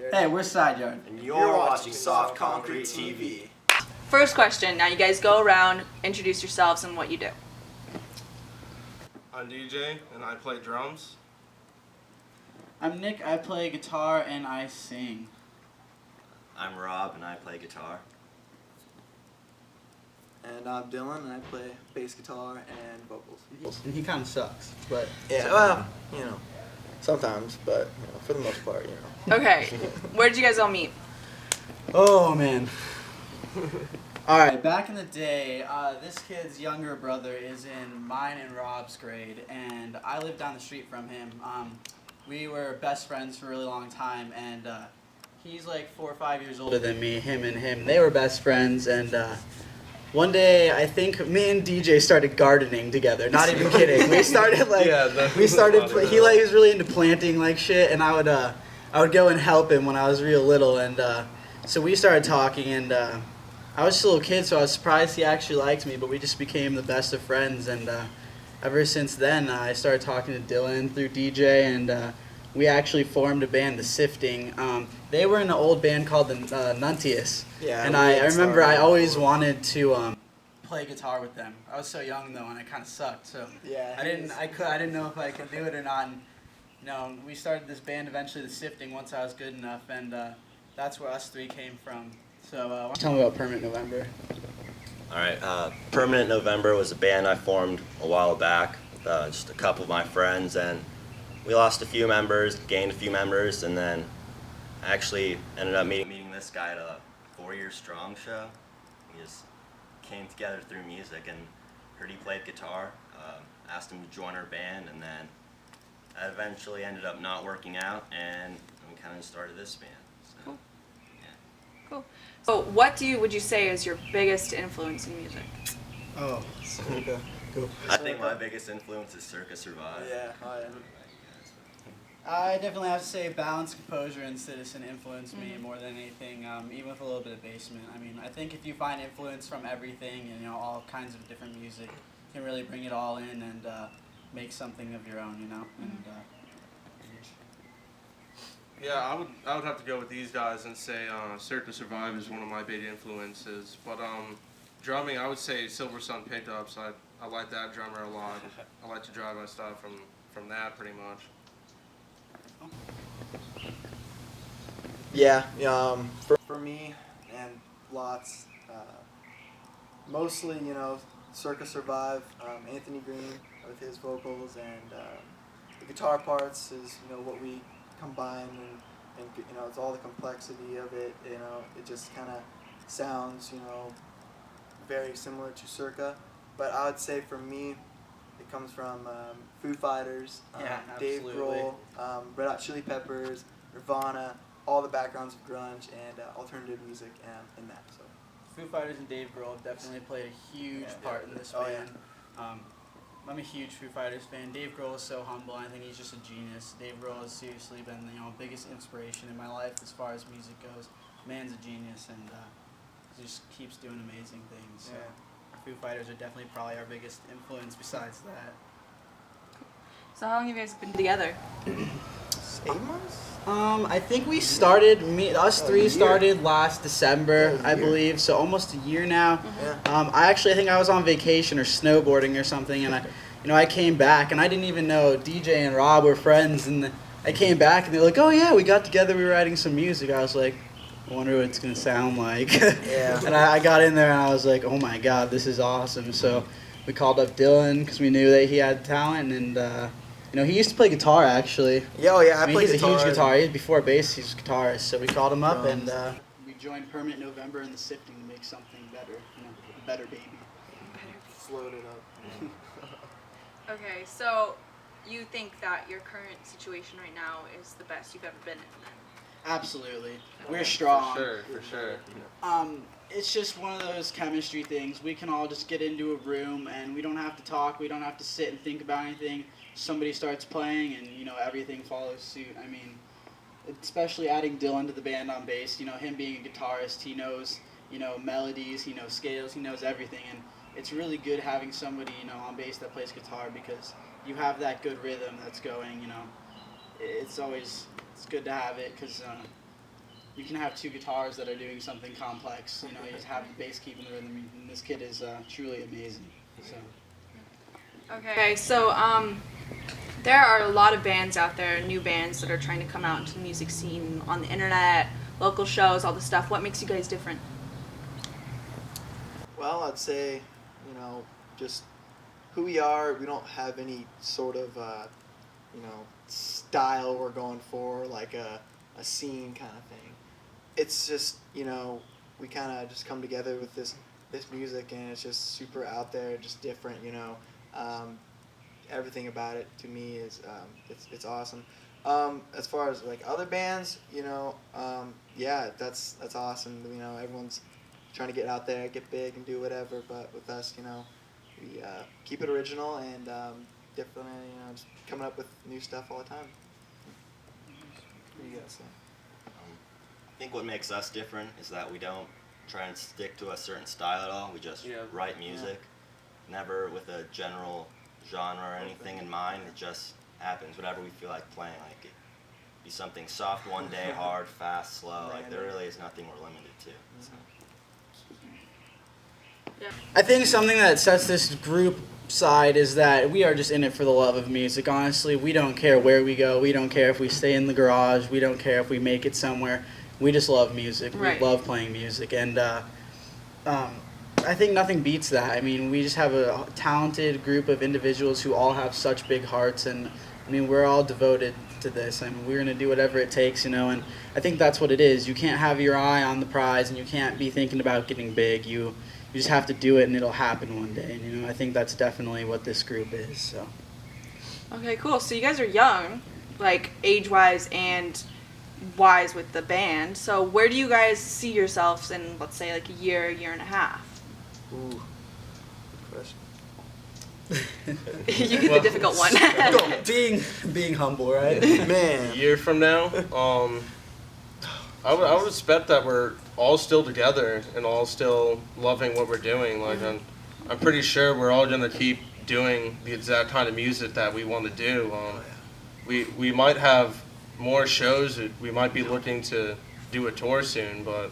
Hey, we're Sideyard. And you're watching Soft Concrete TV. First question. Now you guys go around, introduce yourselves and what you do. I'm DJ and I play drums. I'm Nick, I play guitar and I sing. I'm Rob and I play guitar. And I'm Dylan and I play bass guitar and vocals. And he kind of sucks, but... Yeah, well, you know, sometimes, but you know, for the most part, you know. Okay. Where did you guys all meet? Oh, man. Alright, back in the day, this kid's younger brother is in mine and Rob's grade, and I lived down the street from him. We were best friends for a really long time, and he's like 4 or 5 years older than me. Him and him, they were best friends, and one day I think me and DJ started gardening together. Not even kidding. We started like he was really into planting like shit, and I would go and help him when I was real little, and so we started talking, and I was just a little kid, so I was surprised he actually liked me, but we just became the best of friends, and ever since then, I started talking to Dylan through DJ, and we actually formed a band, The Sifting. They were in an old band called the Nuntius, and I remember I always wanted to play guitar with them. I was so young though, and I kind of sucked, so Yeah, I didn't know if I could do it or not. And, you know, we started this band eventually, The Sifting, once I was good enough, and that's where us three came from. So tell me about Permanent November. Alright, Permanent November was a band I formed a while back with just a couple of my friends, and we lost a few members, gained a few members, and then I actually ended up meeting this guy at a 4 Year Strong show. We just came together through music and heard he played guitar, asked him to join our band, and then that eventually ended up not working out, and we kind of started this band. So, Cool. Yeah. Cool. So what would you say is your biggest influence in music? Oh, okay. Cool. I think my biggest influence is Circa Survive. Yeah, oh yeah. I definitely have to say Balance, Composure, and Citizen influenced me more than anything, even with a little bit of Basement. I mean, I think if you find influence from everything and, you know, all kinds of different music, you can really bring it all in and make something of your own, you know? And, Yeah, I would have to go with these guys and say Circa Survive is one of my big influences. But drumming, I would say Silver Sun Pickups. I like that drummer a lot. I like to drive my stuff from that pretty much. Yeah, for me and lots, mostly, you know, Circa Survive, Anthony Green with his vocals, and the guitar parts is, you know, what we combine, and you know, it's all the complexity of it, you know, it just kind of sounds, you know, very similar to Circa, but I would say for me, it comes from Foo Fighters, Dave Grohl, Red Hot Chili Peppers, Nirvana, all the backgrounds of grunge and alternative music in that. So Foo Fighters and Dave Grohl definitely played a huge part in this band. I'm a huge Foo Fighters fan. Dave Grohl is so humble. I think he's just a genius. Dave Grohl has seriously been the biggest inspiration in my life as far as music goes. Man's a genius, and he just keeps doing amazing things. So Foo Fighters are definitely probably our biggest influence besides that. So how long have you guys been together? 8 months? I think we started, us three started last December, I believe, so almost a year now. I think I was on vacation or snowboarding or something, and I came back, and I didn't even know DJ and Rob were friends, and I came back, and they're like, oh yeah, we got together, we were writing some music. I was like, I wonder what it's going to sound like. And I got in there, and I was like, oh my god, this is awesome. So we called up Dylan, because we knew that he had talent, and you know, he used to play guitar, actually. Yeah, I play he's guitar. He's a huge guitar. Before bass, he's a guitarist. So we called him up, and we joined Permanent November in The Sifting to make something better, you know, a better baby. Float it up. Okay, so you think that your current situation right now is the best you've ever been in then? Absolutely. We're strong. For sure. It's just one of those chemistry things. We can all just get into a room, and we don't have to talk. We don't have to sit and think about anything. Somebody starts playing, and, you know, everything follows suit. I mean, especially adding Dylan to the band on bass, you know, him being a guitarist, he knows, you know, melodies, he knows scales, he knows everything, and it's really good having somebody, you know, on bass that plays guitar, because you have that good rhythm that's going, you know. It's good to have it, because you can have two guitars that are doing something complex. You know, you have the bass keeping the rhythm. And this kid is truly amazing. So. Okay, so there are a lot of bands out there, new bands that are trying to come out into the music scene on the internet, local shows, all this stuff. What makes you guys different? Well, I'd say, just who we are. We don't have any sort of, style we're going for, like a scene kind of thing. It's just, we kind of just come together with this music, and it's just super out there, just different, everything about it to me is it's awesome. As far as like other bands, yeah, that's awesome. Everyone's trying to get out there, get big, and do whatever. But with us, we keep it original and definitely, just coming up with new stuff all the time. What do you guys say? I think what makes us different is that we don't try and stick to a certain style at all. We just write music, never with a general genre or anything in mind. It just happens, whatever we feel like playing. Like it be something soft one day, hard, fast, slow. Like there really is nothing we're limited to. So. I think something that sets this group side is that we are just in it for the love of music. Honestly, we don't care where we go. We don't care if we stay in the garage. We don't care if we make it somewhere. We just love music. Right. We love playing music, and I think nothing beats that. I mean, we just have a talented group of individuals who all have such big hearts, and I mean, we're all devoted to this. I mean, we're gonna do whatever it takes, and I think that's what it is. You can't have your eye on the prize, and you can't be thinking about getting big. You just have to do it, and it'll happen one day. And I think that's definitely what this group is. So. Okay, cool. So you guys are young, like age-wise and wise with the band. So where do you guys see yourselves in, let's say, like a year and a half? Ooh, good question. You get the difficult one. being humble, right? Man. A year from now, I would expect that we're all still together and all still loving what we're doing. Like I'm pretty sure we're all gonna keep doing the exact kind of music that we want to do. We might have more shows. We might be looking to do a tour soon, but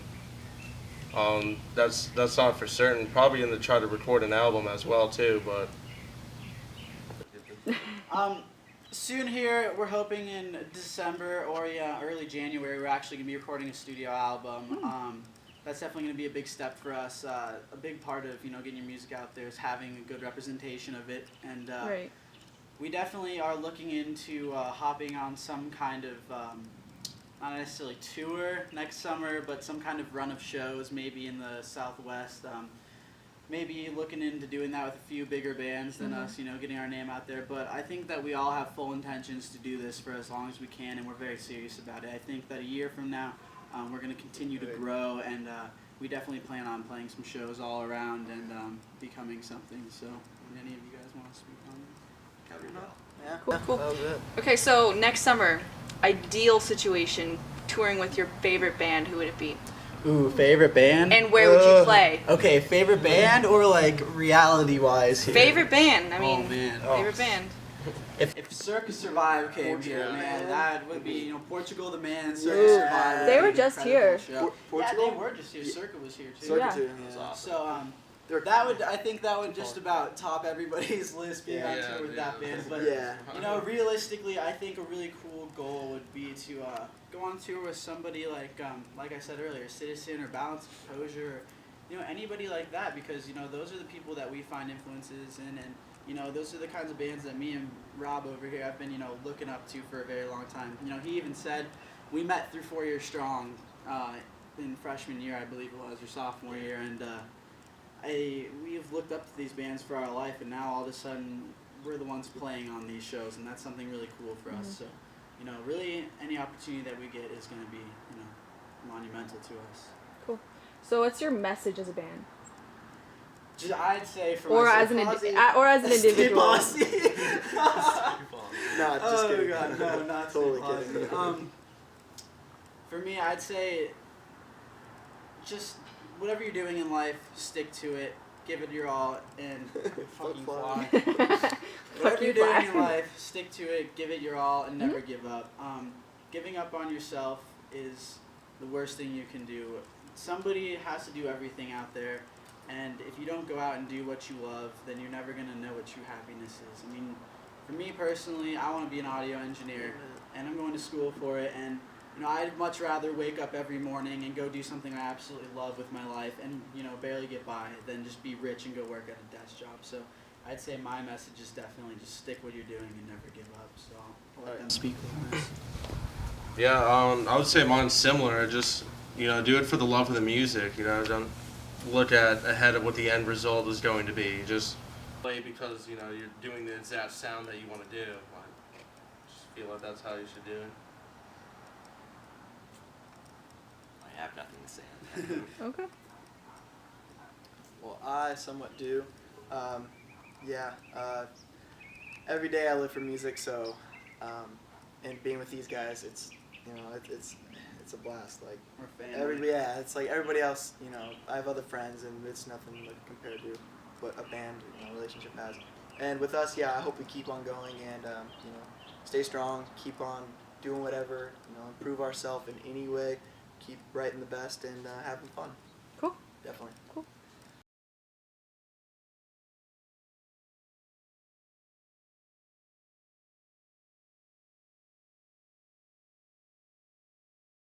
that's not for certain. Probably going to try to record an album as well too, but. Soon here, we're hoping in December or early January, we're actually going to be recording a studio album. That's definitely going to be a big step for us. A big part of getting your music out there is having a good representation of it, and Right. we definitely are looking into hopping on some kind of not necessarily tour next summer, but some kind of run of shows, maybe in the Southwest. Maybe looking into doing that with a few bigger bands than us, getting our name out there. But I think that we all have full intentions to do this for as long as we can, and we're very serious about it. I think that a year from now, we're going to continue to grow, and we definitely plan on playing some shows all around and becoming something. So, would any of you guys want to speak on that? Yeah. Cool. That was it. Okay, so next summer, ideal situation, touring with your favorite band, who would it be? Ooh, favorite band? And where would you play? Okay, favorite band or like reality-wise here? Favorite band, I mean, Oh, man. favorite band. If Circus Survive came here, Portugal. man, that would be, Portugal the man, Circus Yeah. Survive. would They be were an just incredible here. show. Portugal? Yeah, they were just here. Circa was here too. Circuit Yeah. too, That's awesome. So They're- I think that would just about top everybody's list being on Yeah, tour with yeah. that band. But Yeah. realistically, I think a really cool goal would be to go on tour with somebody like I said earlier, Citizen or Balance of Composure, or anybody like that, because those are the people that we find influences in, and those are the kinds of bands that me and Rob over here have been looking up to for a very long time. He even said we met through 4 Years Strong in freshman year, I believe it was, or sophomore year, and we've looked up to these bands for our life, and now all of a sudden we're the ones playing on these shows, and that's something really cool for us. So, really any opportunity that we get is going to be, monumental to us. Cool. So what's your message as a band? I'd say for Or myself, as an Ozzy- or as an Steve individual? Ozzy. No, just Oh kidding. God, no, not Totally Steve kidding. Ozzy. For me, I'd say just whatever you're doing in life, stick to it, give it your all, and fucking fly. Whatever you're doing in life, stick to it, give it your all, and never give up. Giving up on yourself is the worst thing you can do. Somebody has to do everything out there, and if you don't go out and do what you love, then you're never going to know what true happiness is. I mean, for me personally, I want to be an audio engineer, and I'm going to school for it, and I'd much rather wake up every morning and go do something I absolutely love with my life and, barely get by than just be rich and go work at a desk job. So I'd say my message is definitely just stick what you're doing and never give up. So I'll let them speak on this. Yeah, I would say mine's similar. Just do it for the love of the music. Don't look ahead of what the end result is going to be. Just play because you're doing the exact sound that you want to do. I just feel like that's how you should do it. I have nothing to say on that. Okay. Well, I somewhat do. Every day I live for music, so and being with these guys, it's it's a blast. Like We're family. it's like everybody else. I have other friends, and it's nothing like compared to what a band relationship has. And with us, I hope we keep on going and stay strong, keep on doing whatever, improve ourselves in any way, keep writing the best and having fun. Cool. Definitely. Cool.